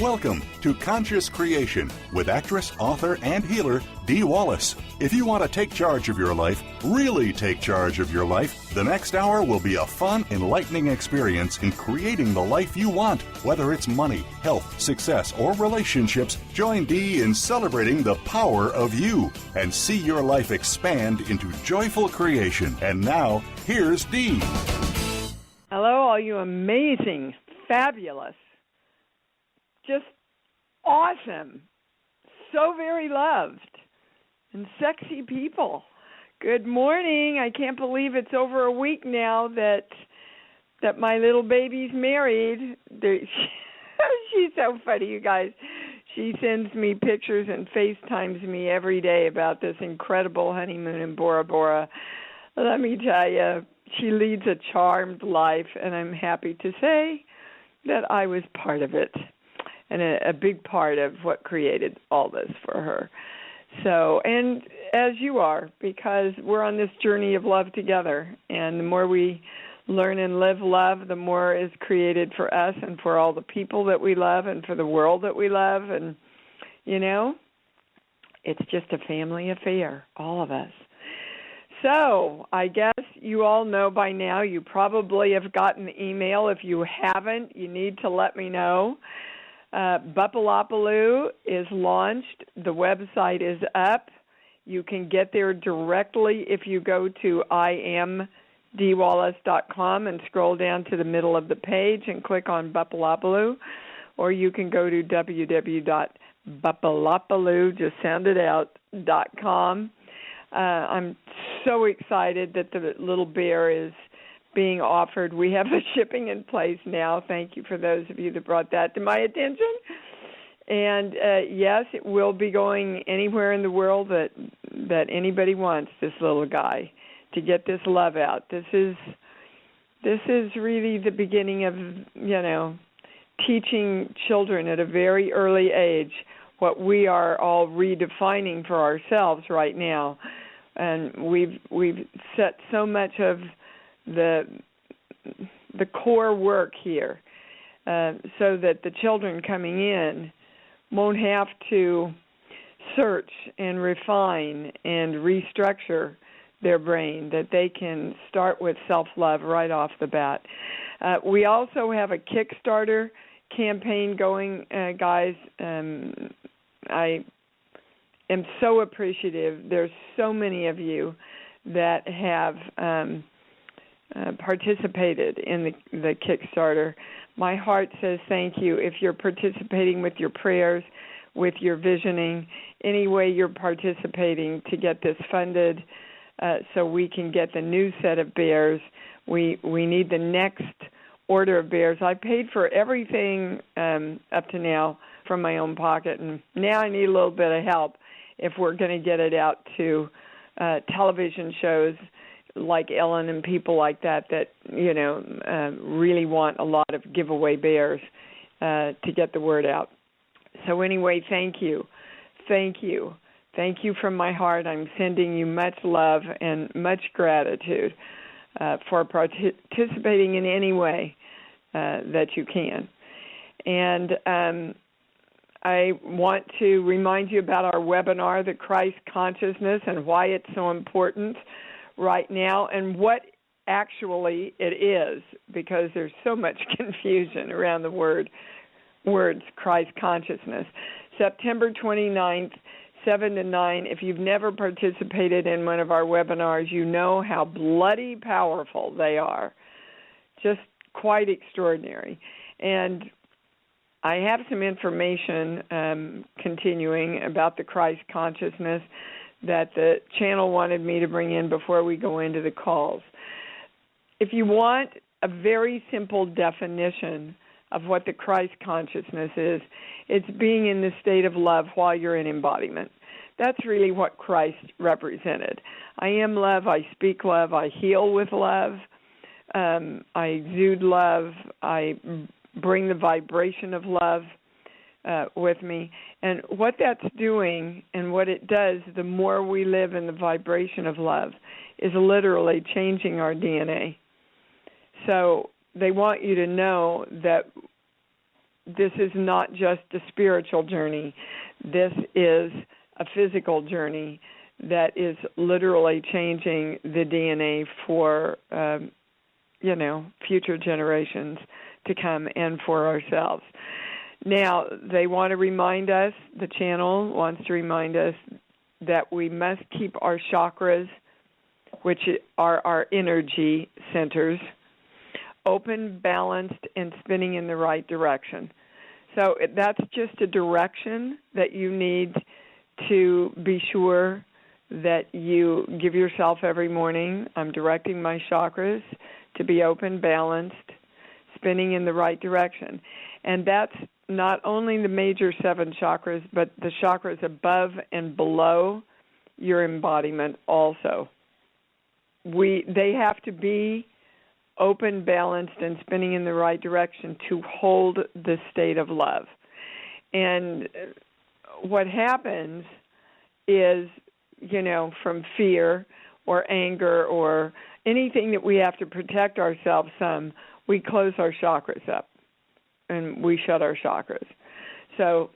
Welcome to Conscious Creation with actress, author, and healer Dee Wallace. If you want to take charge of your life, really take charge of your life, the next hour will be a fun, enlightening experience in creating the life you want. Whether it's money, health, success, or relationships, join Dee in celebrating the power of you and see your life expand into joyful creation. And now, here's Dee. Hello, all you amazing, fabulous, just awesome, so very loved, and sexy people. Good morning. I can't believe it's over a week now that my little baby's married. She's so funny, you guys. She sends me pictures and FaceTimes me every day about this incredible honeymoon in Bora Bora. Let me tell you, she leads a charmed life, and I'm happy to say that I was part of it. And a big part of what created all this for her. So, and as you are, because we're on this journey of love together, and the more we learn and live love, the more is created for us and for all the people that we love and for the world that we love. And, you know, it's just a family affair, all of us. So, I guess you all know by now, you probably have gotten the email. If you haven't, you need to let me know. Bupalopaloo is launched. The website is up. You can get there directly if you go to iamdwallace.com and scroll down to the middle of the page and click on Bupalopaloo, or you can go to www.bupalopaloo, just sound it out.com. I'm so excited that the little bear is being offered. We have the shipping in place now. Thank you for those of you that brought that to my attention. And yes, it will be going anywhere in the world that anybody wants, this little guy, to get this love out. This is really the beginning of, you know, teaching children at a very early age what we are all redefining for ourselves right now. And we've set so much of the core work here so that the children coming in won't have to search and refine and restructure their brain, that they can start with self-love right off the bat. We also have a Kickstarter campaign going, guys. I am so appreciative. There's so many of you that have participated in the Kickstarter. My heart says thank you. If you're participating with your prayers, with your visioning, any way you're participating to get this funded so we can get the new set of bears. We need the next order of bears. I paid for everything up to now from my own pocket, and now I need a little bit of help if we're going to get it out to television shows like Ellen and people like that you know, really want a lot of giveaway bears to get the word out. So anyway, thank you. Thank you. Thank you from my heart. I'm sending you much love and much gratitude for participating in any way that you can. And I want to remind you about our webinar, The Christ Consciousness, and why it's so important right now and what actually it is, because there's so much confusion around the words Christ Consciousness. September 29th, 7 to 9. If you've never participated in one of our webinars, you know how bloody powerful they are. Just quite extraordinary. And I have some information continuing about the Christ Consciousness that the channel wanted me to bring in before we go into the calls. If you want a very simple definition of what the Christ Consciousness is, it's being in the state of love while you're in embodiment. That's really what Christ represented. I am love, I speak love, I heal with love, I exude love, I bring the vibration of love with me. And what that's doing and what it does, the more we live in the vibration of love, is literally changing our DNA. So they want you to know that this is not just a spiritual journey. This is a physical journey that is literally changing the DNA for, future generations to come and for ourselves. Now, they want to remind us, the channel wants to remind us that we must keep our chakras, which are our energy centers, open, balanced, and spinning in the right direction. So that's just a direction that you need to be sure that you give yourself every morning. I'm directing my chakras to be open, balanced, spinning in the right direction. And that's not only the major 7 chakras, but the chakras above and below your embodiment also. They have to be open, balanced, and spinning in the right direction to hold the state of love. And what happens is, from fear or anger or anything that we have to protect ourselves from, we close our chakras up and we shut our chakras. So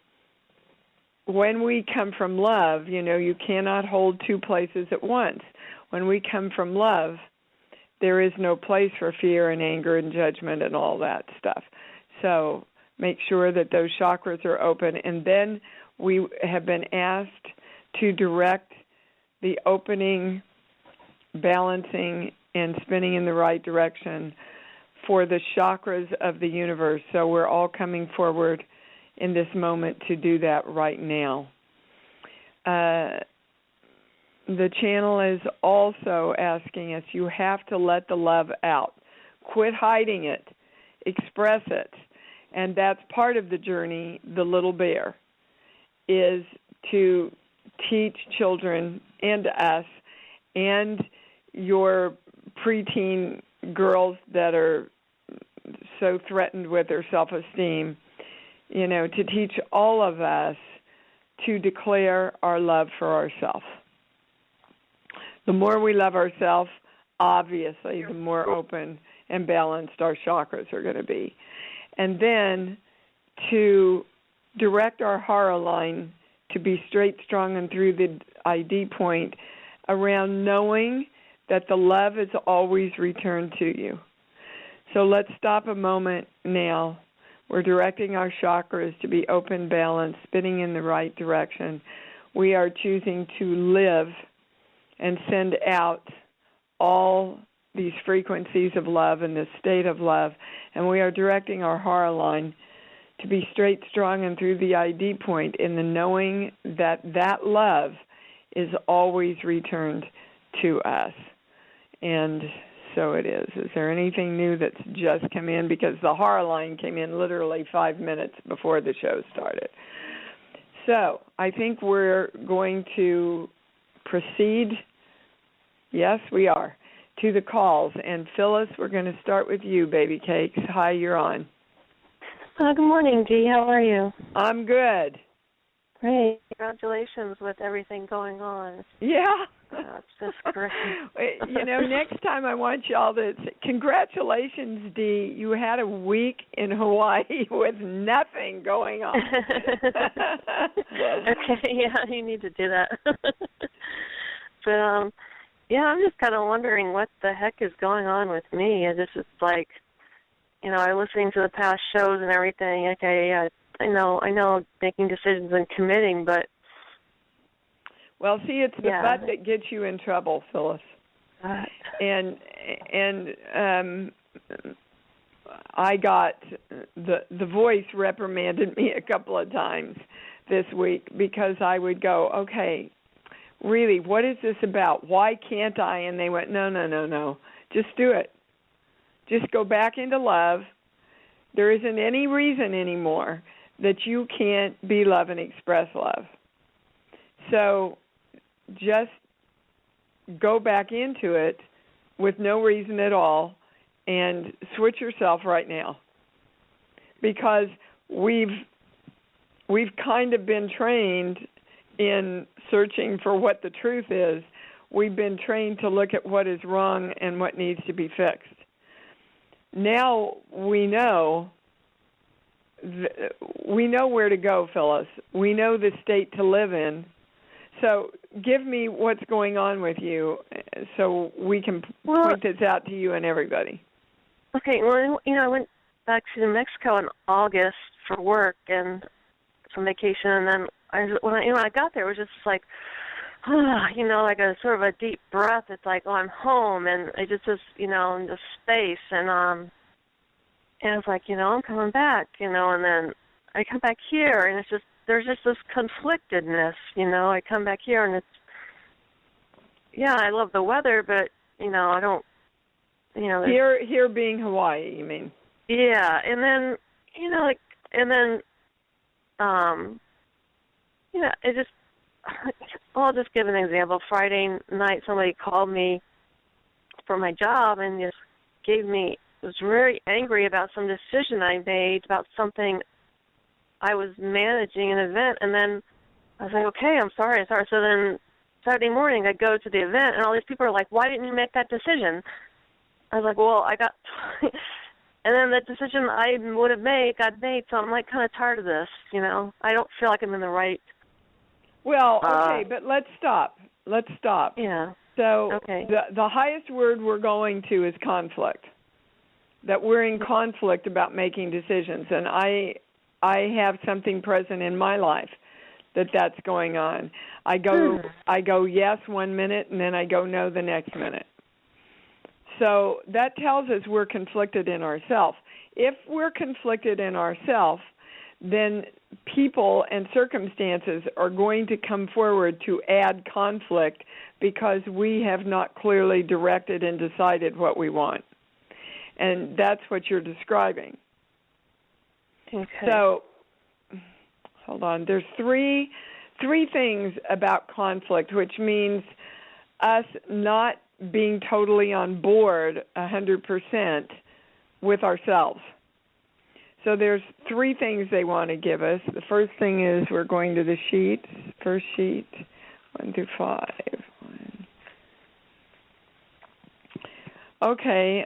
when we come from love, you cannot hold 2 places at once. When we come from love, there is no place for fear and anger and judgment and all that stuff. So make sure that those chakras are open. And then we have been asked to direct the opening, balancing, and spinning in the right direction for the chakras of the universe. So we're all coming forward in this moment to do that right now. The channel is also asking us, you have to let the love out. Quit hiding it. Express it. And that's part of the journey, the little bear, is to teach children and us and your preteen girls that are so threatened with their self-esteem, to teach all of us to declare our love for ourselves. The more we love ourselves, obviously, the more open and balanced our chakras are going to be. And then to direct our hara line to be straight, strong, and through the ID point around knowing that the love is always returned to you. So let's stop a moment now. We're directing our chakras to be open, balanced, spinning in the right direction. We are choosing to live and send out all these frequencies of love and this state of love. And we are directing our hara line to be straight, strong, and through the ID point in the knowing that that love is always returned to us. And so it is. Is there anything new that's just come in? Because the hara line came in literally 5 minutes before the show started. So I think we're going to proceed, yes, we are, to the calls. And Phyllis, we're going to start with you, Baby Cakes. Hi, you're on. Good morning, Dee. How are you? I'm good. Great. Congratulations with everything going on. Yeah. It's just great. Next time I want y'all to say, congratulations, Dee. You had a week in Hawaii with nothing going on. Okay, yeah, you need to do that. But, I'm just kind of wondering what the heck is going on with me. This is like, I'm listening to the past shows and everything. Okay, I know making decisions and committing, but... Well, see, it's the butt that gets you in trouble, Phyllis. And I got the voice reprimanded me a couple of times this week because I would go, okay, really, what is this about? Why can't I? And they went, no, just do it. Just go back into love. There isn't any reason anymore that you can't be love and express love. So just go back into it with no reason at all and switch yourself right now. Because we've kind of been trained in searching for what the truth is. We've been trained to look at what is wrong and what needs to be fixed. Now we know we know where to go, Phyllis. We know the state to live in. So give me what's going on with you so we can point this out to you and everybody. Okay, well, I went back to Mexico in August for work and some vacation, and then when I got there, it was just like, like a sort of a deep breath. It's like, I'm home, and I just in the space, and I was like, I'm coming back, and then I come back here, and it's just, there's just this conflictedness, I come back here, and it's, I love the weather, but, I don't, Here being Hawaii, you mean? Yeah, and then, it just, I'll just give an example. Friday night, somebody called me for my job and just was very angry about some decision I made about something. I was managing an event, and then I was like, okay, I'm sorry. So then Saturday morning I go to the event, and all these people are like, why didn't you make that decision? I was like, well, I got, and then the decision I would have got made, so I'm like kind of tired of this, I don't feel like I'm in the right. Well, okay, but let's stop. Yeah. So okay. The highest word we're going to is conflict, that we're in conflict about making decisions, and I have something present in my life that's going on. I go yes 1 minute, and then I go no the next minute. So that tells us we're conflicted in ourselves. If we're conflicted in ourselves, then people and circumstances are going to come forward to add conflict because we have not clearly directed and decided what we want. And that's what you're describing. Okay. So, hold on. There's three things about conflict, which means us not being totally on board 100% with ourselves. So there's three things they want to give us. The first thing is we're going to the sheets. First sheet, 1 through 5. Okay,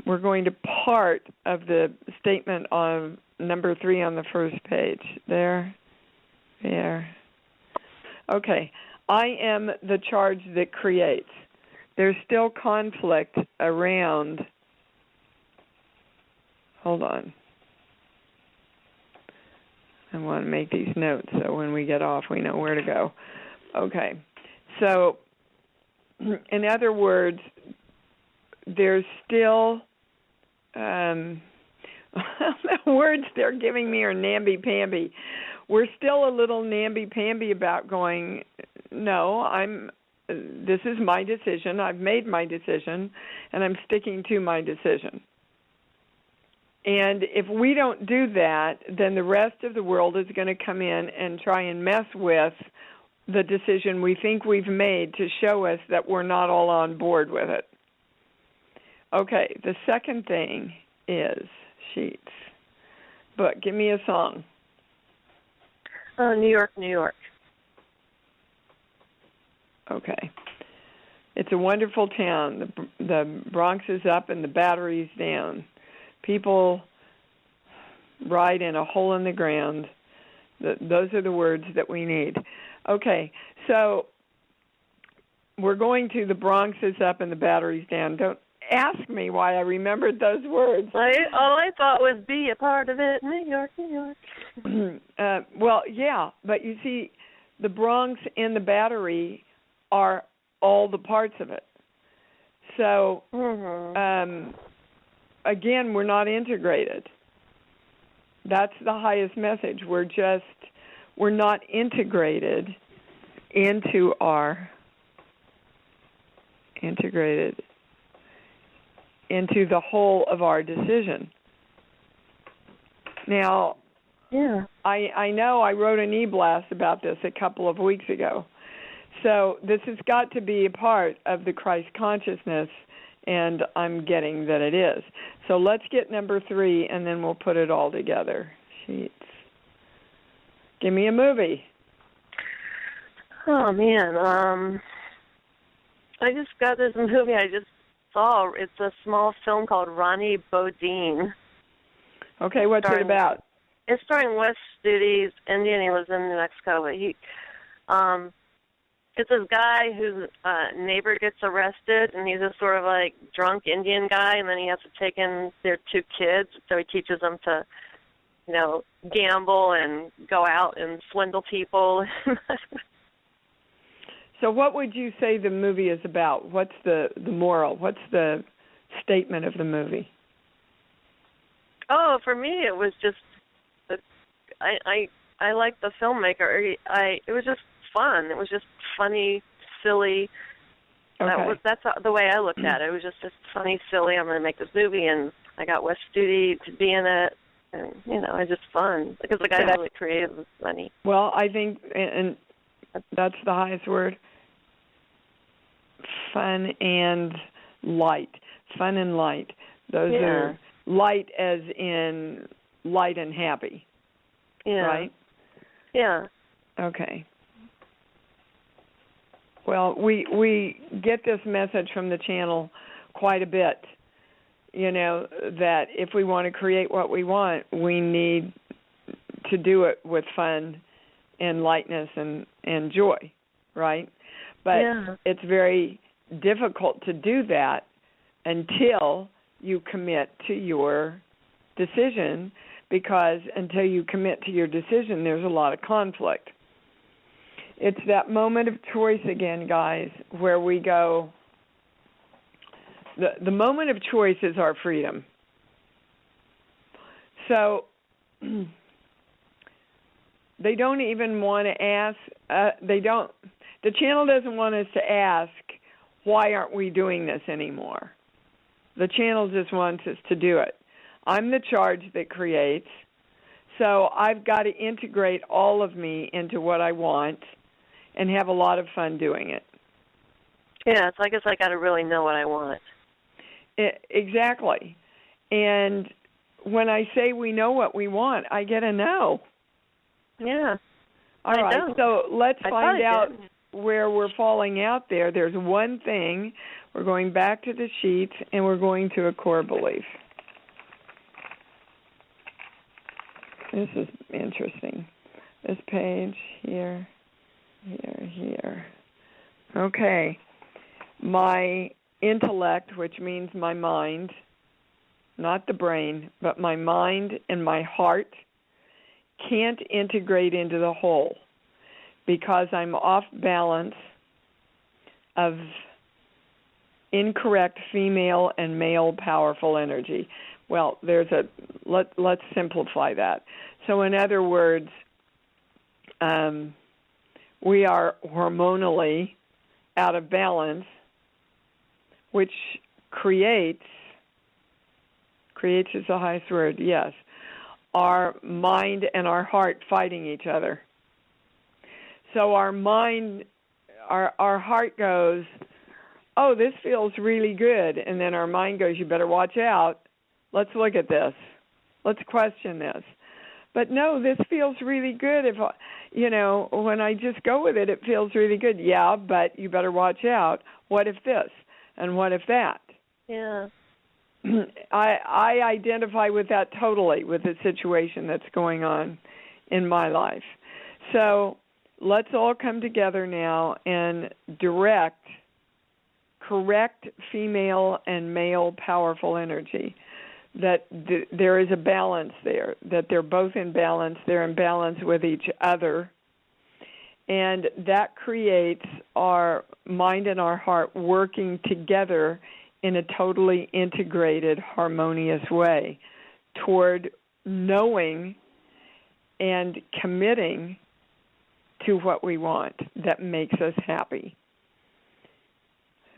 we're going to part of the statement on number 3 on the first page. There. Okay, I am the charge that creates. There's still conflict around. Hold on. I want to make these notes so when we get off we know where to go. Okay. So, in other words, there's still, the words they're giving me are namby-pamby. We're still a little namby-pamby about going, no, this is my decision. I've made my decision, and I'm sticking to my decision. And if we don't do that, then the rest of the world is going to come in and try and mess with the decision we think we've made to show us that we're not all on board with it. Okay, the second thing is sheets. But give me a song. New York, New York. Okay. It's a wonderful town. The Bronx is up and the Battery's down. People ride in a hole in the ground. Those are the words that we need. Okay, so we're going to the Bronx is up and the Battery's down. Don't ask me why I remembered those words. All I thought was be a part of it. New York, New York. Well, yeah, but you see, the Bronx and the Battery are all the parts of it. So, again, we're not integrated. That's the highest message. We're not integrated into the whole of our decision. Now, yeah, I know I wrote an e-blast about this a couple of weeks ago. So this has got to be a part of the Christ consciousness, and I'm getting that it is. So let's get number 3, and then we'll put it all together. Sheets. Give me a movie. Oh, man. I just got this movie I just saw. It's a small film called Ronnie Bodine. Okay, what's it about? it's starring Wes Studi's Indian. He lives in New Mexico, but it's this guy whose neighbor gets arrested, and he's this sort of like drunk Indian guy, and then he has to take in their 2 kids, so he teaches them to, gamble and go out and swindle people. So what would you say the movie is about? What's the moral? What's the statement of the movie? Oh, for me, it was just, I like the filmmaker. It was just fun. It was just funny, silly. Okay. That's the way I looked at it. It was just funny, silly. I'm going to make this movie, and I got Wes Studi to be in it, and it's just fun because the guy's really creative and funny. Well, I think, and that's the highest word. Fun and light. Fun and light. Those are light as in light and happy. Yeah. Right? Yeah. Okay. Well, we get this message from the channel quite a bit, that if we want to create what we want, we need to do it with fun and lightness and joy, right? But it's very difficult to do that until you commit to your decision, because until you commit to your decision, there's a lot of conflict. It's that moment of choice again, guys, where we go, the moment of choice is our freedom. So they don't even want to ask, the channel doesn't want us to ask, why aren't we doing this anymore? The channel just wants us to do it. I'm the charge that creates, so I've got to integrate all of me into what I want and have a lot of fun doing it. Yeah, so I guess I got to really know what I want. Exactly. And when I say we know what we want, I get a no. Yeah. All right, so let's find out where we're falling out there. There's one thing. We're going back to the sheets, and we're going to a core belief. This is interesting. This page here, here. Okay. My intellect, which means my mind, not the brain, but my mind and my heart, can't integrate into the whole because I'm off balance of incorrect female and male powerful energy. Well, let's simplify that. So in other words, we are hormonally out of balance, which creates is the highest word, yes, our mind and our heart fighting each other. So our mind, our heart goes, oh, this feels really good. And then our mind goes, you better watch out. Let's look at this. Let's question this. But no, this feels really good. If when I just go with it, it feels really good. Yeah, but you better watch out. What if this? And what if that? Yeah. I identify with that totally, with the situation that's going on in my life. So let's all come together now and correct female and male powerful energy, that there is a balance there, that they're both in balance, they're in balance with each other, and that creates our mind and our heart working together in a totally integrated, harmonious way toward knowing and committing to what we want that makes us happy.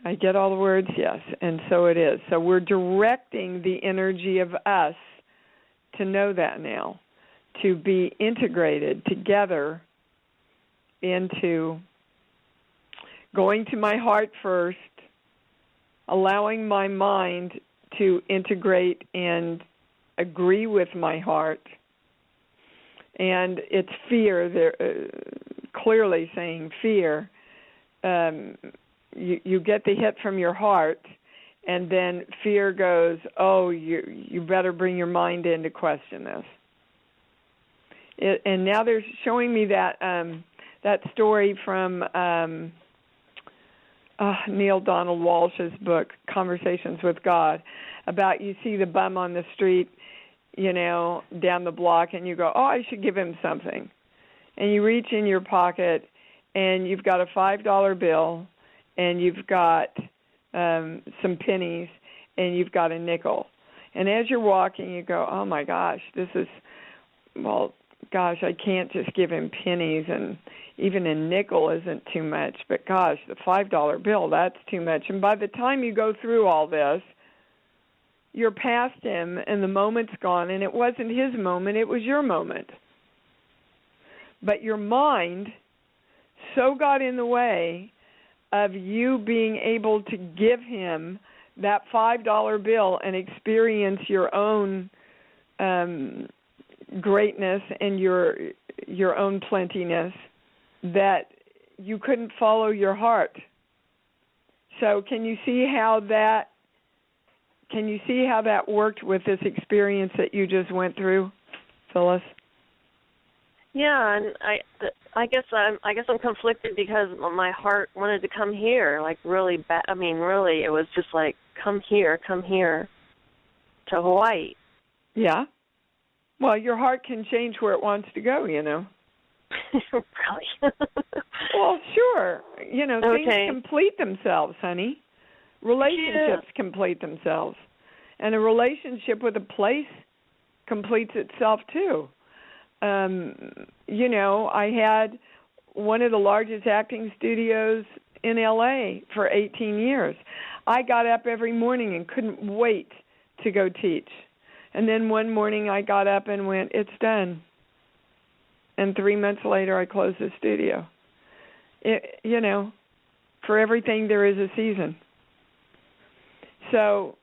I get all the words? Yes, and so it is. So we're directing the energy of us to know that now, to be integrated together into going to my heart first, allowing my mind to integrate and agree with my heart. And it's fear, they're clearly saying fear. You get the hit from your heart, and then fear goes, oh, you better bring your mind in to question this. And now they're showing me that that story from Neil Donald Walsh's book, Conversations with God, about you see the bum on the street, down the block, and you go, oh, I should give him something. And you reach in your pocket, and you've got a $5 bill, and you've got some pennies, and you've got a nickel. And as you're walking, you go, oh, my gosh, I can't just give him pennies, and even a nickel isn't too much. But, gosh, the $5 bill, that's too much. And by the time you go through all this, you're past him, and the moment's gone, and it wasn't his moment, it was your moment. But your mind so got in the way of you being able to give him that $5 bill and experience your own greatness and your own plentiness, that you couldn't follow your heart. So can you see how that worked with this experience that you just went through, Phyllis? Yeah, and I guess I'm conflicted because my heart wanted to come here, like really bad. I mean, really, it was just like, come here to Hawaii. Yeah. Well, your heart can change where it wants to go, Really? Well, sure. Okay. Things complete themselves, honey. Relationships complete themselves. And a relationship with a place completes itself, too. I had one of the largest acting studios in L.A. for 18 years. I got up every morning and couldn't wait to go teach. And then one morning I got up and went, it's done. And 3 months later I closed the studio. For everything there is a season. So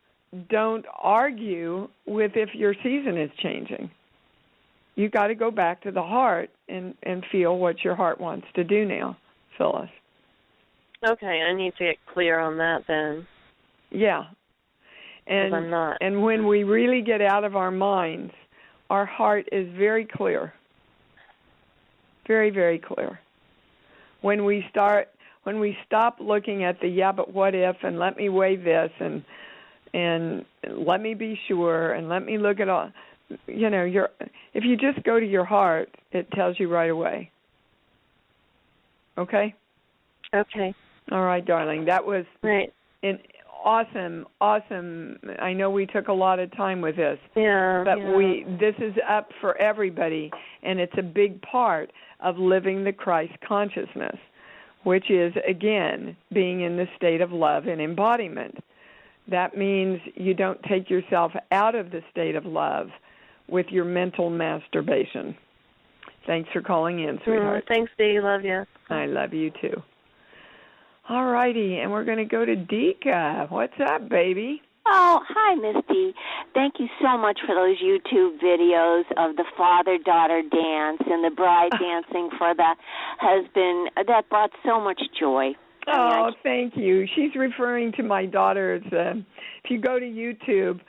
don't argue with if your season is changing. You got to go back to the heart and feel what your heart wants to do now, Phyllis. Okay, I need to get clear on that then. Yeah. And I'm not. And when we really get out of our minds, our heart is very clear. Very, very clear. When we stop looking at the but what if, and let me weigh this, and let me be sure, and let me look at all, if you just go to your heart, it tells you right away. Okay? Okay. All right, darling. That was right. An awesome. I know we took a lot of time with this. Yeah. But this is up for everybody, and it's a big part of living the Christ consciousness, which is, again, being in the state of love and embodiment. That means you don't take yourself out of the state of love with your mental masturbation. Thanks for calling in, sweetheart. Thanks, Dee. Love you. I love you, too. All righty, and we're going to go to Deeka. What's up, baby? Oh, hi, Miss Dee. Thank you so much for those YouTube videos of the father-daughter dance and the bride dancing for the husband. That brought so much joy. Oh, thank you. She's referring to my daughter's. If you go to YouTube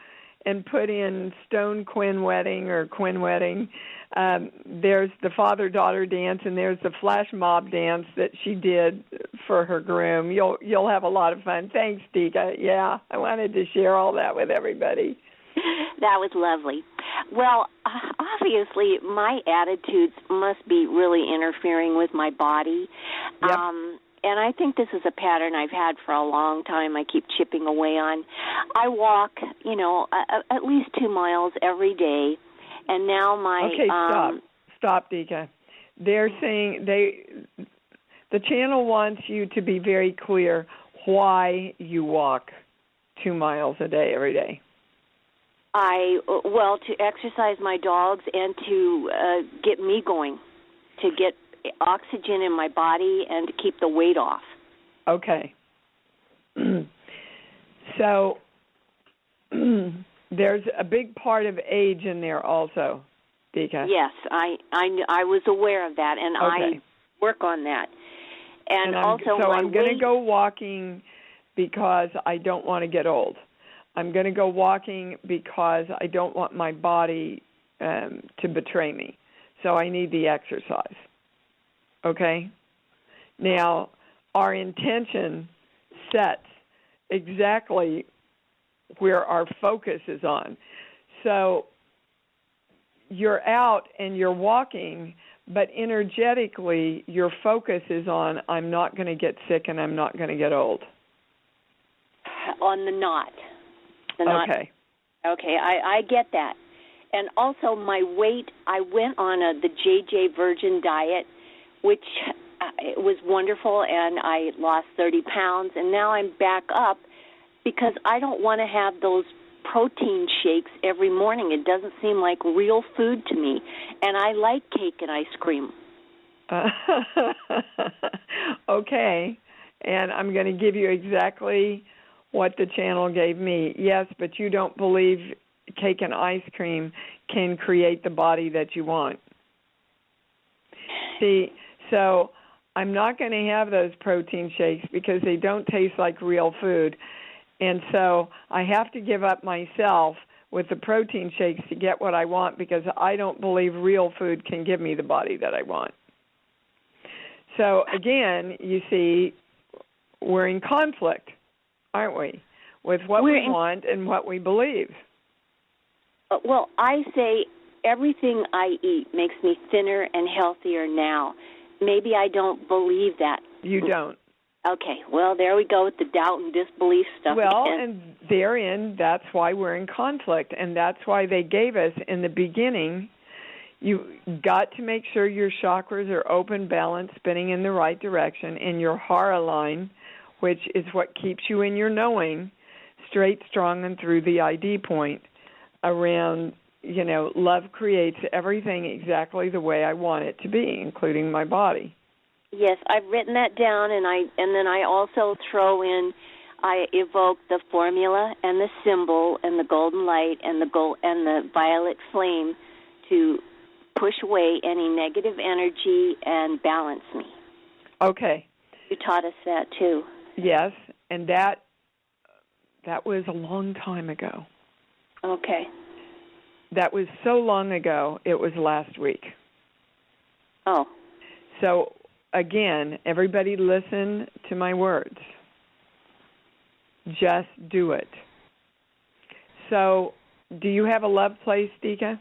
and put in Stone Quinn Wedding or Quinn Wedding, there's the father-daughter dance, and there's the flash mob dance that she did for her groom. You'll have a lot of fun. Thanks, Deeka. Yeah, I wanted to share all that with everybody. That was lovely. Well, obviously, my attitudes must be really interfering with my body. Yep. And I think this is a pattern I've had for a long time I keep chipping away on. I walk, at least 2 miles every day, and now my... Okay, stop, Deeka. They're saying the channel wants you to be very clear why you walk 2 miles a day every day. To exercise my dogs and to get me going, to get oxygen in my body and to keep the weight off. Okay. So there's a big part of age in there also, Deeka. Yes, I was aware of that, and okay. I work on that. And I'm also, going to go walking because I don't want to get old. I'm going to go walking because I don't want my body to betray me. so I need the exercise. Okay? Now, our intention sets exactly where our focus is on. So you're out and you're walking, but energetically your focus is on, I'm not going to get sick and I'm not going to get old. On the not. Okay. Okay, I get that. And also my weight, I went on the JJ Virgin diet, which it was wonderful, and I lost 30 pounds, and now I'm back up because I don't want to have those protein shakes every morning. It doesn't seem like real food to me, and I like cake and ice cream. Okay, and I'm going to give you exactly what the channel gave me. Yes, but you don't believe cake and ice cream can create the body that you want. See, so I'm not going to have those protein shakes because they don't taste like real food. And so I have to give up myself with the protein shakes to get what I want because I don't believe real food can give me the body that I want. So, again, you see, we're in conflict, aren't we, with what we want and what we believe. Well, I say everything I eat makes me thinner and healthier now. Maybe I don't believe that. You don't. Okay, well, there we go with the doubt and disbelief stuff. Well, again. and therein, that's why we're in conflict, and that's why they gave us in the beginning, you got to make sure your chakras are open, balanced, spinning in the right direction, and your hara line, which is what keeps you in your knowing, straight, strong, and through the ID point around, love creates everything exactly the way I want it to be, including my body. Yes, I've written that down, and then I also throw in, I evoke the formula and the symbol and the golden light and the violet flame to push away any negative energy and balance me. Okay. You taught us that too. Yes, and that was a long time ago. Okay. That was so long ago, it was last week. Oh. So, again, everybody listen to my words. Just do it. So, do you have a love place, Dika?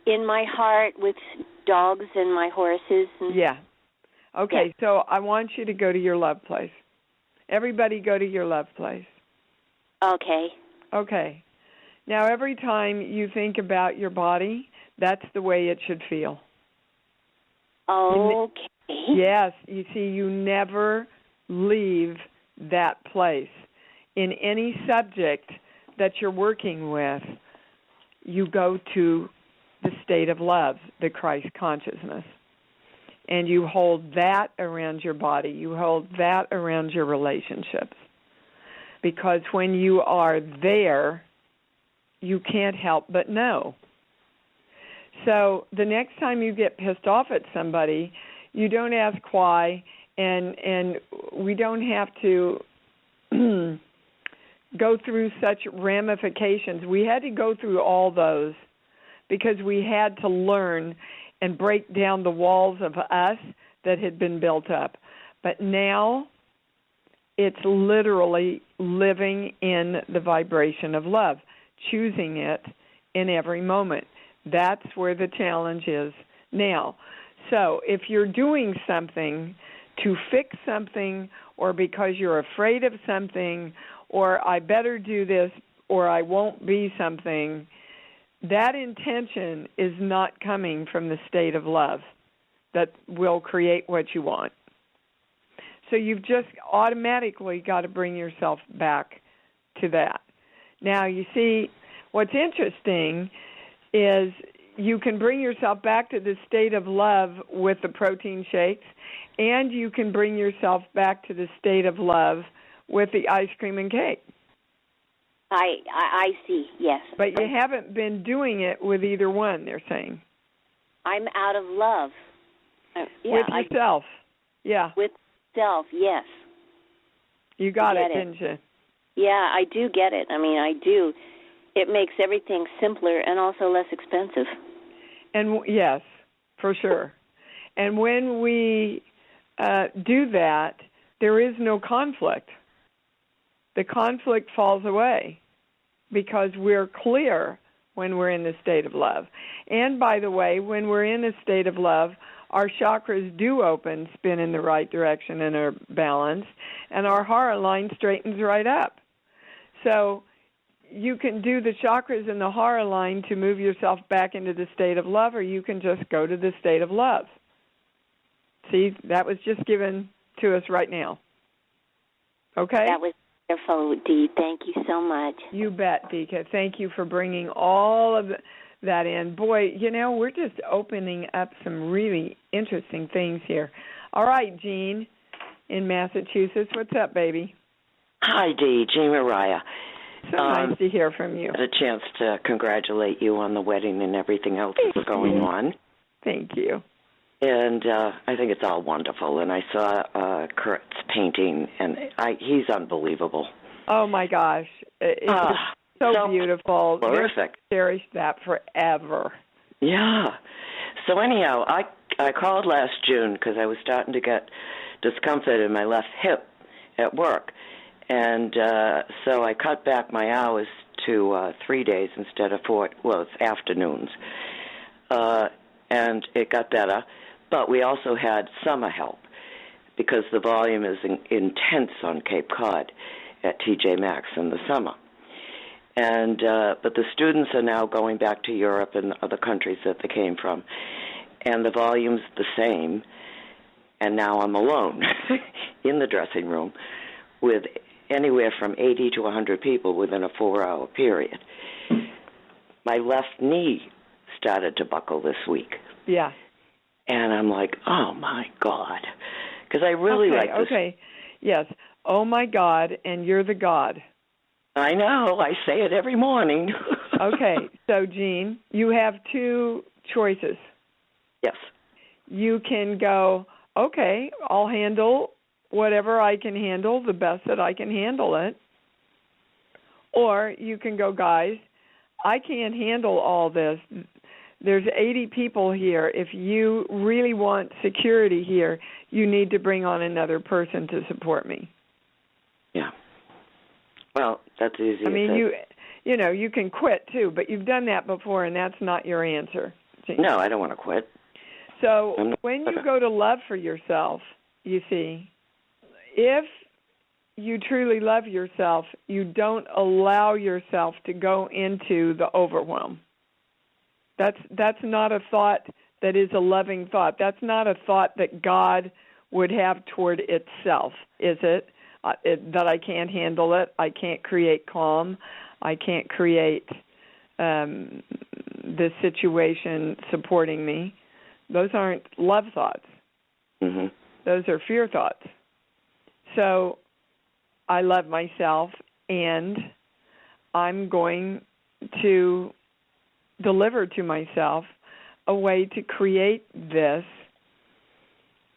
In my heart with dogs and my horses. Yeah. Okay, yeah. So I want you to go to your love place. Everybody go to your love place. Okay. Okay. Now, every time you think about your body, that's the way it should feel. Okay. Yes. You see, you never leave that place. In any subject that you're working with, you go to the state of love, the Christ consciousness. And you hold that around your body. You hold that around your relationships. Because when you are there, you can't help but know. So the next time you get pissed off at somebody, you don't ask why, and we don't have to go through such ramifications. We had to go through all those because we had to learn and break down the walls of us that had been built up. But now it's literally living in the vibration of love, choosing it in every moment. That's where the challenge is now. So if you're doing something to fix something, or because you're afraid of something, or I better do this, or I won't be something, that intention is not coming from the state of love that will create what you want. So you've just automatically got to bring yourself back to that. Now, you see, what's interesting is you can bring yourself back to the state of love with the protein shakes, and you can bring yourself back to the state of love with the ice cream and cake. I see, yes. But you haven't been doing it with either one, they're saying. I'm out of love. With yourself, yeah. With self, yes. You got it, didn't you? Yeah, I do get it. I mean, I do. It makes everything simpler and also less expensive. And yes, for sure. And when we do that, there is no conflict. The conflict falls away because we're clear when we're in the state of love. And by the way, when we're in a state of love, our chakras do open, spin in the right direction, and are balanced, and our heart line straightens right up. So you can do the chakras in the heart line to move yourself back into the state of love, or you can just go to the state of love. See, that was just given to us right now. Okay? That was wonderful, Dee. Thank you so much. You bet, Vika. Thank you for bringing all of that in. Boy, we're just opening up some really interesting things here. All right, Jean in Massachusetts. What's up, baby? Hi, Dee. Jean Mariah. So nice to hear from you. I had a chance to congratulate you on the wedding and everything else that's going on. Thank you. And I think it's all wonderful. And I saw Creat's painting, and he's unbelievable. Oh, my gosh. It's so beautiful. Terrific. Cherish that forever. Yeah. So anyhow, I called last June because I was starting to get discomfort in my left hip at work. And so I cut back my hours to 3 days instead of 4. Well, it's afternoons. And it got better. But we also had summer help because the volume is intense on Cape Cod at TJ Maxx in the summer. And but the students are now going back to Europe and other countries that they came from, and the volume's the same. And now I'm alone in the dressing room with anywhere from 80 to 100 people within a 4-hour period. My left knee started to buckle this week. Yeah. And I'm like, oh, my God. Because I really like this. Okay, yes. Oh, my God, and you're the God. I know. I say it every morning. Okay, so, Jean, you have 2 choices. Yes. You can go, okay, I'll handle whatever I can handle, the best that I can handle it. Or you can go, guys, I can't handle all this. There's 80 people here. If you really want security here, you need to bring on another person to support me. Yeah. Well, that's easy. I mean, you can quit too, but you've done that before, and that's not your answer. No, I don't want to quit. So when you go to love for yourself, you see, if you truly love yourself, you don't allow yourself to go into the overwhelm. That's not a thought that is a loving thought. That's not a thought that God would have toward itself, is it? That I can't handle it. I can't create calm. I can't create this situation supporting me. Those aren't love thoughts. Mm-hmm. Those are fear thoughts. So I love myself, and I'm going to deliver to myself a way to create this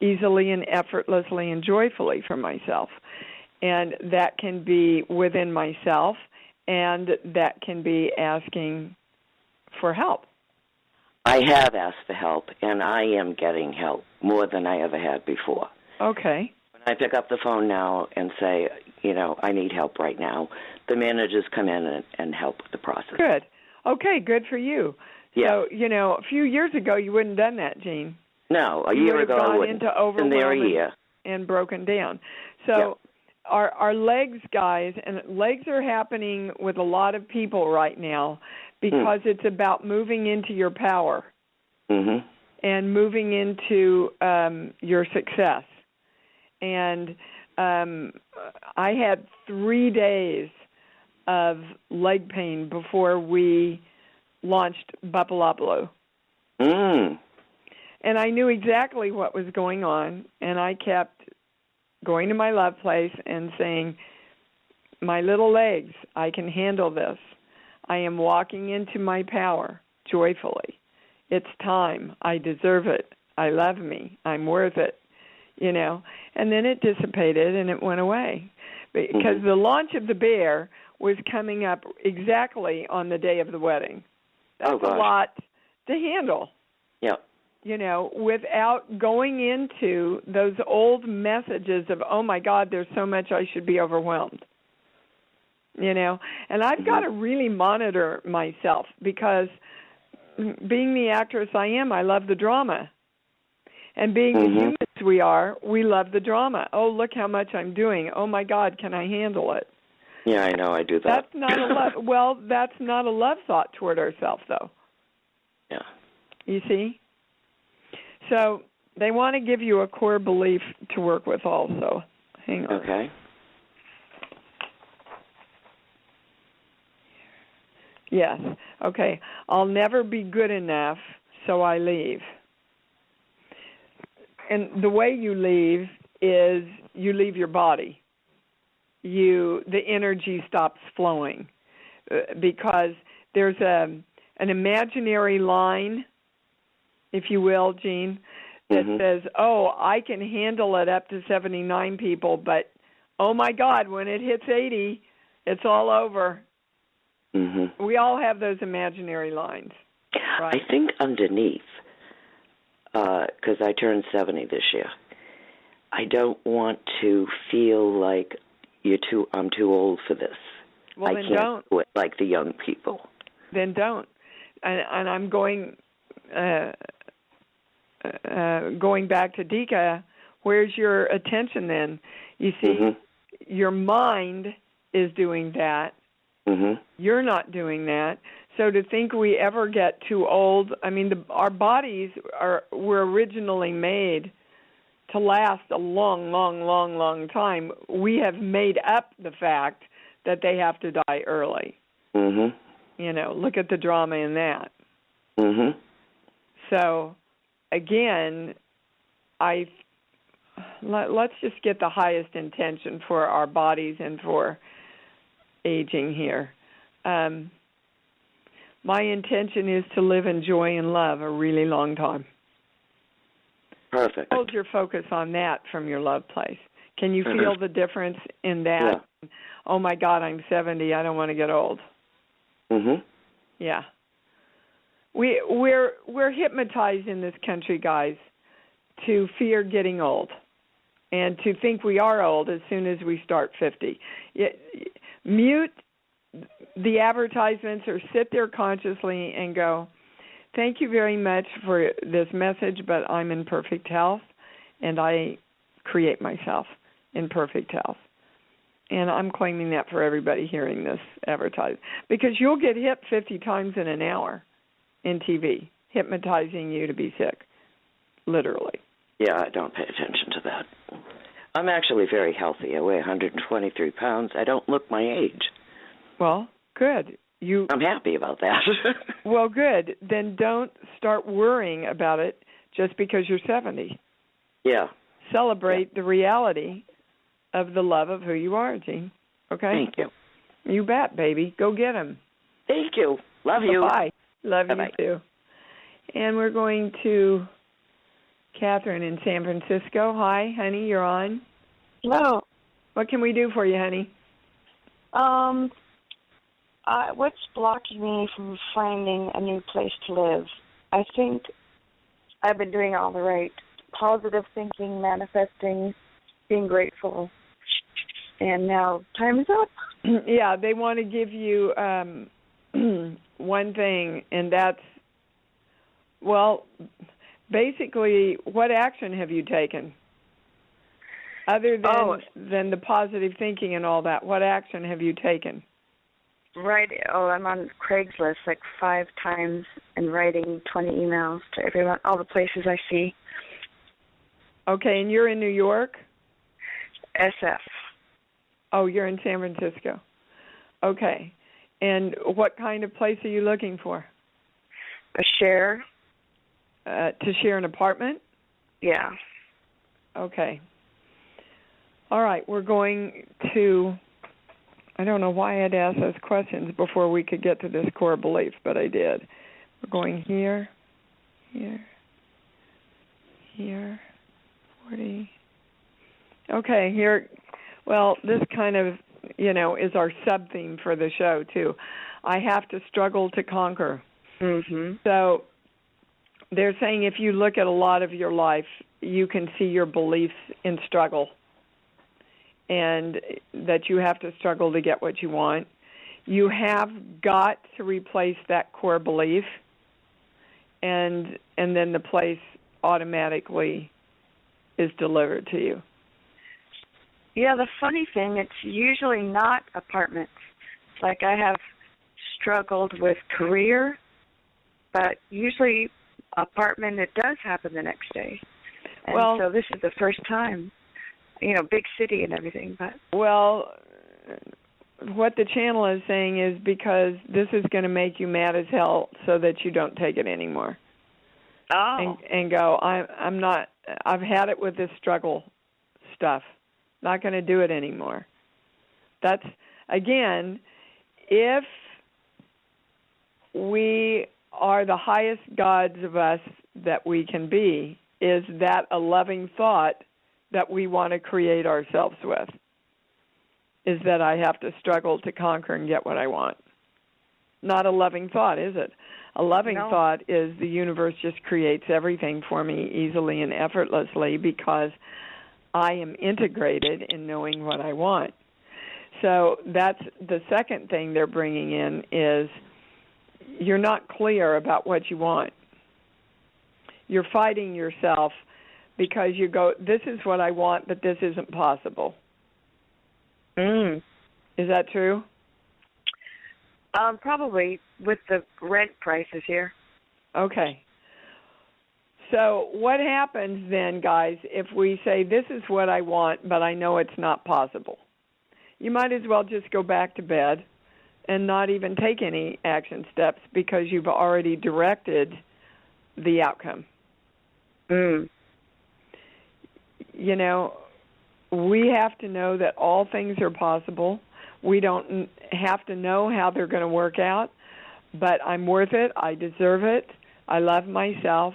easily and effortlessly and joyfully for myself. And that can be within myself, and that can be asking for help. I have asked for help, and I am getting help more than I ever had before. Okay. When I pick up the phone now and say, I need help right now, the managers come in and help with the process. Good. Okay, good for you. Yeah. So, a few years ago, you wouldn't have done that, Jean. No, a year ago I wouldn't. Into overwhelm there a year. And broken down. So our legs, guys, and legs are happening with a lot of people right now because it's about moving into your power and moving into your success. And I had 3 days of leg pain before we launched Bapalopolo. And I knew exactly what was going on, and I kept going to my love place and saying, my little legs, I can handle this. I am walking into my power joyfully. It's time. I deserve it. I love me. I'm worth it. And then it dissipated and it went away. Because the launch of the bear was coming up exactly on the day of the wedding. That's a lot to handle. Yep. without going into those old messages of, oh, my God, there's so much I should be overwhelmed. And I've got to really monitor myself because being the actress I am, I love the drama. And being the humans we are, we love the drama. Oh, look how much I'm doing. Oh, my God, can I handle it? Yeah, I know. I do that. That's not a love. Well, that's not a love thought toward ourselves, though. Yeah. You see? So they want to give you a core belief to work with also. Hang on. Okay. Yes. Okay. I'll never be good enough, so I leave. And the way you leave is you leave your body. The energy stops flowing because there's an imaginary line, if you will, Jean, that says, oh, I can handle it up to 79 people, but, oh, my God, when it hits 80, it's all over. We all have those imaginary lines. Right? I think underneath, because I turned 70 this year, I don't want to feel like I'm too old for this. Well, then I can't don't. do it like the young people. Then don't. And I'm going back to Dika. Where's your attention then? You see, your mind is doing that. You're not doing that. So to think we ever get too old, I mean, our bodies were originally made to last a long, long, long, long time. We have made up the fact that they have to die early. Look at the drama in that. So, again, let's just get the highest intention for our bodies and for aging here. My intention is to live in joy and love a really long time. Perfect. Hold your focus on that from your love place. Can you feel the difference in that? Yeah. Oh, my God, I'm 70. I don't want to get old. Yeah. We're hypnotized in this country, guys, to fear getting old and to think we are old as soon as we start 50. Mute the advertisements or sit there consciously and go, thank you very much for this message, but I'm in perfect health, and I create myself in perfect health. And I'm claiming that for everybody hearing this advertisement. Because you'll get hit 50 times in an hour in TV, hypnotizing you to be sick, literally. Yeah, I don't pay attention to that. I'm actually very healthy. I weigh 123 pounds. I don't look my age. Well, good. I'm happy about that. Well, good. Then don't start worrying about it just because you're 70. Yeah. Celebrate the reality of the love of who you are, Jean. Okay? Thank you. You bet, baby. Go get him. Thank you. Love you. Bye. Love Bye-bye. you, too. And we're going to Catherine in San Francisco. Hi, honey. You're on. Hello. What can we do for you, honey? What's blocking me from finding a new place to live? I think I've been doing all the right positive thinking, manifesting, being grateful, and now time is up. Yeah, they want to give you one thing, and that's, well, basically, what action have you taken? Other than the positive thinking and all that, what action have you taken? Right. I'm on Craigslist like 5 times and writing 20 emails to everyone, all the places I see. Okay, and you're in New York? SF. Oh, you're in San Francisco. Okay. And what kind of place are you looking for? A share. To share an apartment? Yeah. Okay. All right, we're going to, I don't know why I had to ask those questions before we could get to this core belief, but I did. We're going here, 40. Okay, here, well, this kind of, is our sub-theme for the show, too. I have to struggle to conquer. So they're saying if you look at a lot of your life, you can see your beliefs in struggle, and that you have to struggle to get what you want. You have got to replace that core belief, and then the place automatically is delivered to you. Yeah, the funny thing, it's usually not apartments. Like I have struggled with career, but usually apartment, it does happen the next day. And so this is the first time, big city and everything. But well, what the channel is saying is because this is going to make you mad as hell so that you don't take it anymore. Oh. And go, I'm not, I've had it with this struggle stuff. Not going to do it anymore. That's, again, if we are the highest gods of us that we can be, is that a loving thought that we want to create ourselves with, is that I have to struggle to conquer and get what I want. Not a loving thought, is it? A loving thought is the universe just creates everything for me easily and effortlessly because I am integrated in knowing what I want. So that's the second thing they're bringing in is you're not clear about what you want. You're fighting yourself because you go, this is what I want, but this isn't possible. Is that true? Probably with the rent prices here. Okay. So what happens then, guys, if we say this is what I want, but I know it's not possible? You might as well just go back to bed and not even take any action steps because you've already directed the outcome. We have to know that all things are possible. We don't have to know how they're going to work out, but I'm worth it. I deserve it. I love myself.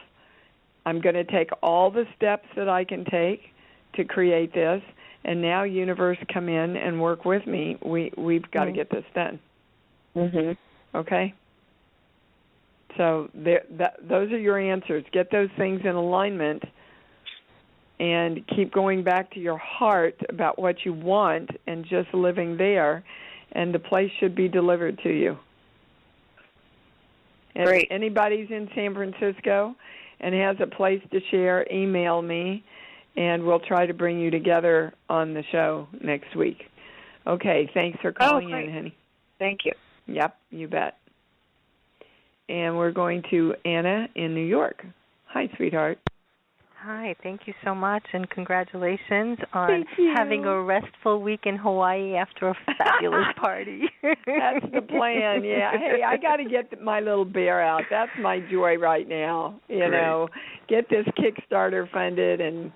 I'm going to take all the steps that I can take to create this, and now universe, come in and work with me. We've got to get this done. Okay? So those are your answers. Get those things in alignment and keep going back to your heart about what you want and just living there, and the place should be delivered to you. And Great. If anybody's in San Francisco and has a place to share, email me, and we'll try to bring you together on the show next week. Okay, thanks for calling in, honey. Thank you. Yep, you bet. And we're going to Anna in New York. Hi, sweetheart. Hi, thank you so much, and congratulations on having a restful week in Hawaii after a fabulous party. That's the plan, yeah. Hey, I got to get my little bear out. That's my joy right now, Get this Kickstarter funded, and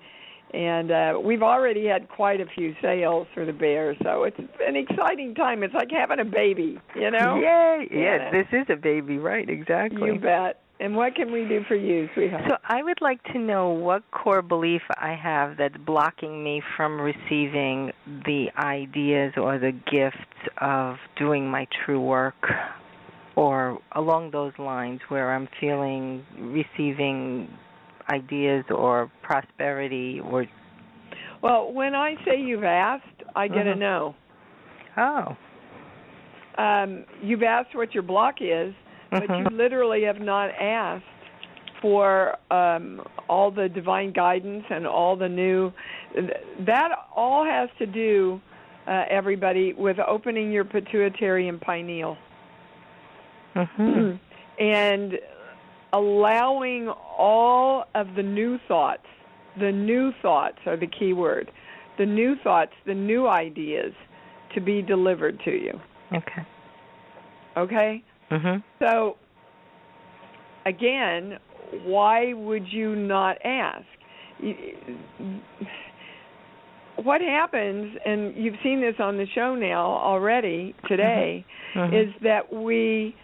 we've already had quite a few sales for the bear, so it's an exciting time. It's like having a baby, Yay! Yes, this is a baby, right, exactly. You bet. And what can we do for you, sweetheart? So I would like to know what core belief I have that's blocking me from receiving the ideas or the gifts of doing my true work, or along those lines where I'm receiving ideas or prosperity or... Well, when I say you've asked, I get a no. Oh. You've asked what your block is, but you literally have not asked for all the divine guidance and all the new... That all has to do, everybody, with opening your pituitary and pineal. And allowing all of the new thoughts are the key word, the new thoughts, the new ideas to be delivered to you. Okay? So, again, why would you not ask? What happens, and you've seen this on the show now already today, is that we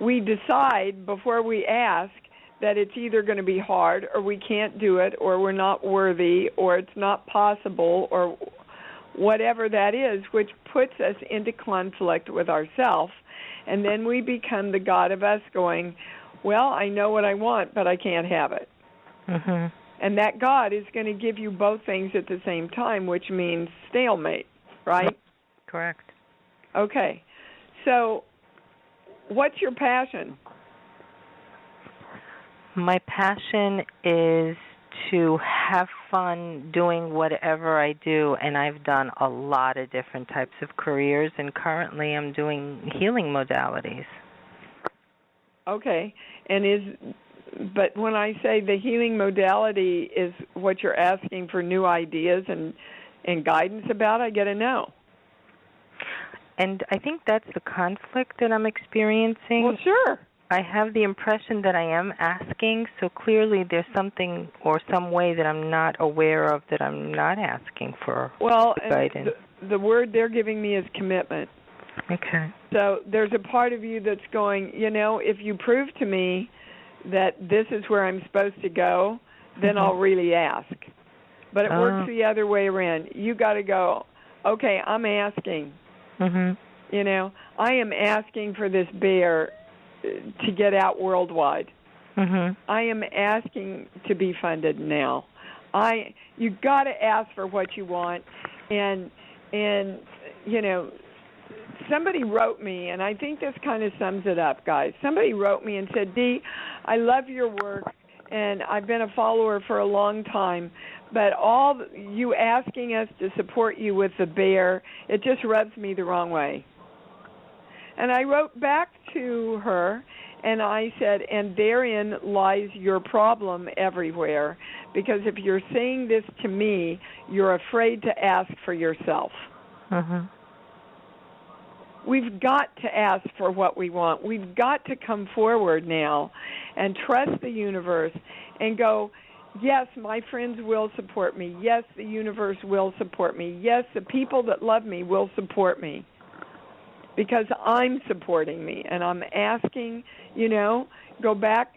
decide before we ask that it's either going to be hard or we can't do it or we're not worthy or it's not possible or whatever that is, which puts us into conflict with ourselves. And then we become the God of us going, well, I know what I want, but I can't have it. Mhm. And that God is going to give you both things at the same time, which means stalemate, right? Correct. Okay. So what's your passion? My passion is to have fun doing whatever I do, and I've done a lot of different types of careers, and currently I'm doing healing modalities. Okay. But when I say the healing modality is what you're asking for new ideas and guidance about, I get a no. And I think that's the conflict that I'm experiencing. Well, sure. I have the impression that I am asking, so clearly there's something or some way that I'm not aware of that I'm not asking for guidance. The word they're giving me is commitment. Okay. So there's a part of you that's going, if you prove to me that this is where I'm supposed to go, then I'll really ask. But it works the other way around. You got to go, okay, I'm asking. Mhm. I am asking for this bear to get out worldwide. Mhm. I am asking to be funded now. You got to ask for what you want, and somebody wrote me, and I think this kind of sums it up, guys. Somebody wrote me and said, Dee, I love your work, and I've been a follower for a long time, but all you asking us to support you with the bear, it just rubs me the wrong way. And I wrote back to her, and I said, and therein lies your problem everywhere, because if you're saying this to me, you're afraid to ask for yourself. Mhm. We've got to ask for what we want. We've got to come forward now and trust the universe and go, yes, my friends will support me. Yes, the universe will support me. Yes, the people that love me will support me because I'm supporting me. And I'm asking, go back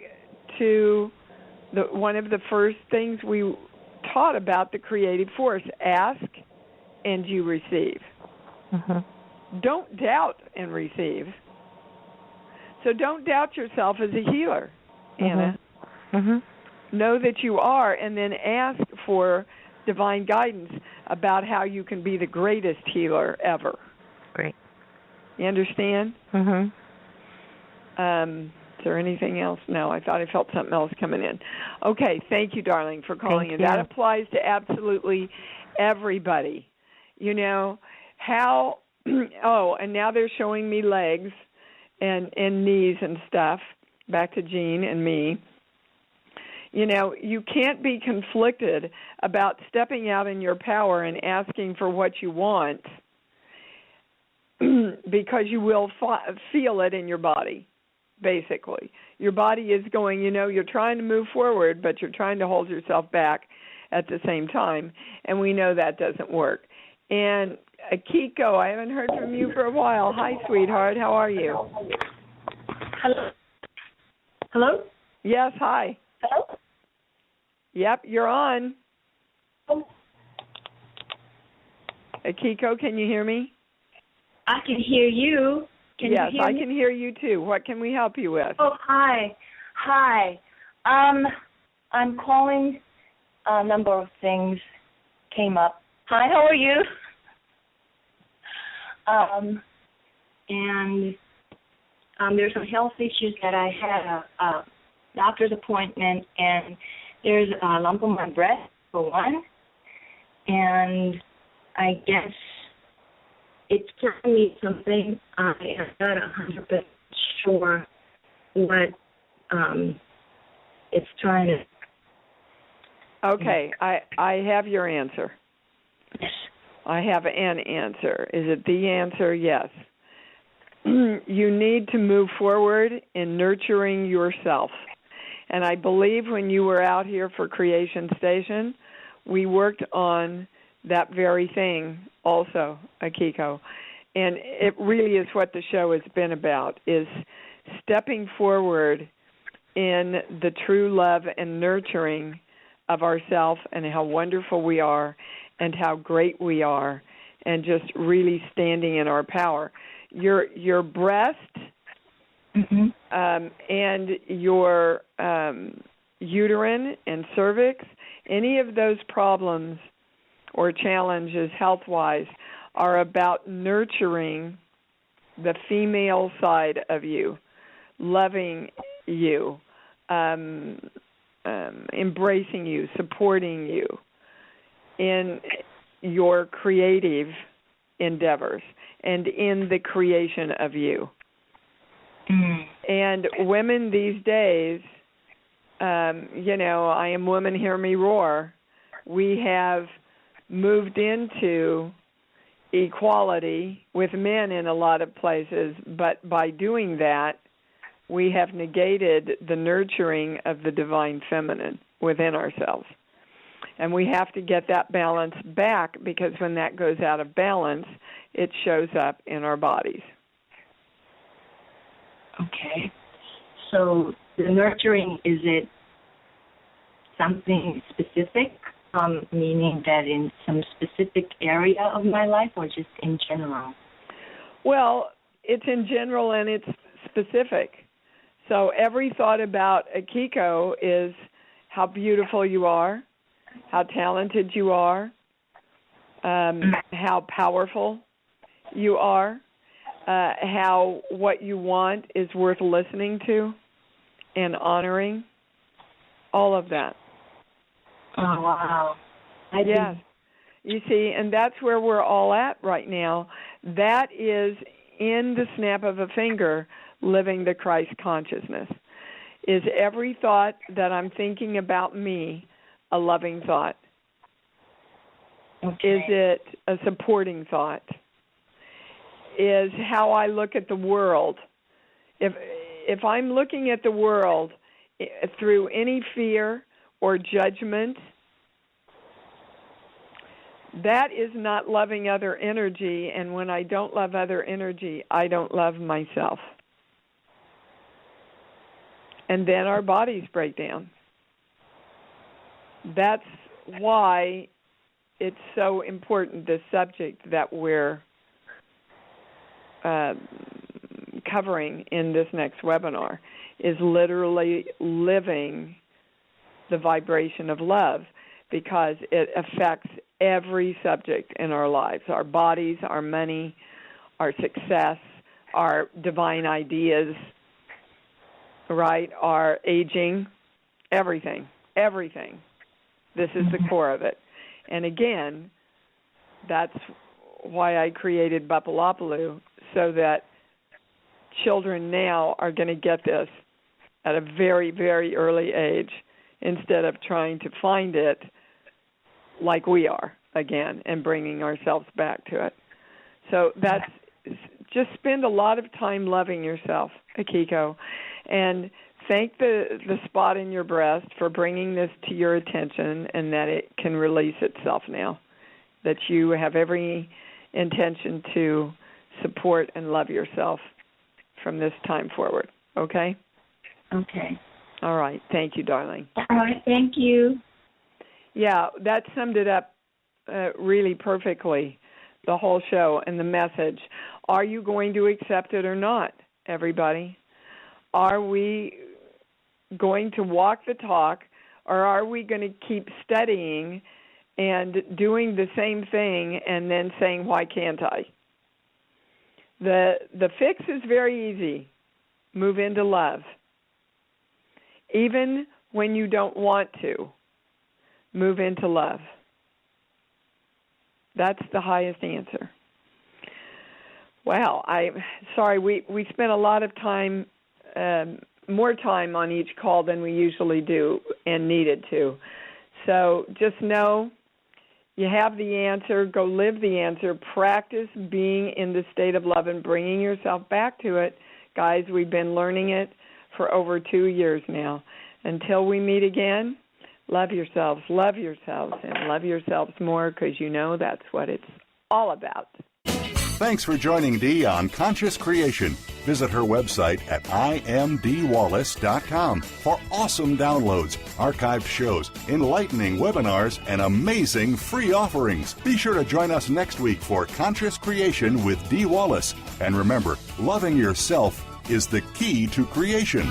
to one of the first things we taught about the creative force. Ask and you receive. Mhm. Don't doubt and receive. So don't doubt yourself as a healer, Anna. Mhm. Know that you are, and then ask for divine guidance about how you can be the greatest healer ever. Great. You understand? Mhm. Is there anything else? No, I thought I felt something else coming in. Okay, thank you, darling, for calling in. That applies to absolutely everybody. How... and now they're showing me legs and knees and stuff. Back to Jean and me. You can't be conflicted about stepping out in your power and asking for what you want because you will feel it in your body, basically. Your body is going, you're trying to move forward, but you're trying to hold yourself back at the same time, and we know that doesn't work. And Akiko, I haven't heard from you for a while. Hi, sweetheart. How are you? Hello? Hello? Yes, hi. Hello? Yep, you're on. Oh. Akiko, can you hear me? I can hear you. Can yes, you hear I me? can hear you too. What can we help you with? Oh, hi. Hi. I'm calling. A number of things came up. Hi, how are you? And there's some health issues that I had a doctor's appointment, and there's a lump on my breast, for one, and I guess it's telling me something. I am not 100% sure what it's trying to... Okay, I have your answer. Yes. I have an answer. Is it the answer? Yes. You need to move forward in nurturing yourself. And I believe when you were out here for Creation Station, we worked on that very thing also, Akiko. And it really is what the show has been about, is stepping forward in the true love and nurturing of ourselves and how wonderful we are and how great we are, and just really standing in our power. Your breast and your uterine and cervix, any of those problems or challenges health-wise are about nurturing the female side of you, loving you, embracing you, supporting you in your creative endeavors and in the creation of you. And women these days, I am woman, hear me roar. We have moved into equality with men in a lot of places, but by doing that, we have negated the nurturing of the divine feminine within ourselves. And we have to get that balance back, because when that goes out of balance, it shows up in our bodies. Okay. So the nurturing, is it something specific, meaning that in some specific area of my life, or just in general? Well, it's in general and it's specific. So every thought about Akiko is how beautiful you are, how talented you are, how powerful you are, how what you want is worth listening to and honoring, all of that. Oh, wow. Yes. You see, and that's where we're all at right now. That is, in the snap of a finger, living the Christ consciousness. Is every thought that I'm thinking about me a loving thought? Okay. Is it a supporting thought? Is how I look at the world. If I'm looking at the world through any fear or judgment, that is not loving other energy, and when I don't love other energy, I don't love myself. And then our bodies break down. That's why it's so important, this subject that we're covering in this next webinar, is literally living the vibration of love, because it affects every subject in our lives, our bodies, our money, our success, our divine ideas, right, our aging, everything. This is the core of it. And again, that's why I created Bapalopaloo, so that children now are going to get this at a very, very early age, instead of trying to find it like we are again and bringing ourselves back to it. So that's, just spend a lot of time loving yourself, Akiko, and thank the spot in your breast for bringing this to your attention, and that it can release itself now, that you have every intention to support and love yourself from this time forward. Okay? Okay. All right. Thank you, darling. All right. Thank you. Yeah, that summed it up really perfectly, the whole show and the message. Are you going to accept it or not, everybody? Are we going to walk the talk, or are we going to keep studying and doing the same thing and then saying, why can't I? The fix is very easy. Move into love. Even when you don't want to, move into love. That's the highest answer. Wow, I'm sorry, we spent a lot of time, more time on each call than we usually do and needed to. So just know you have the answer. Go live the answer. Practice being in the state of love and bringing yourself back to it. Guys, we've been learning it for over 2 years now. Until we meet again, love yourselves, and love yourselves more, because you know that's what it's all about. Thanks for joining Dee on Conscious Creation. Visit her website at imdwallace.com for awesome downloads, archived shows, enlightening webinars, and amazing free offerings. Be sure to join us next week for Conscious Creation with Dee Wallace. And remember, loving yourself is the key to creation.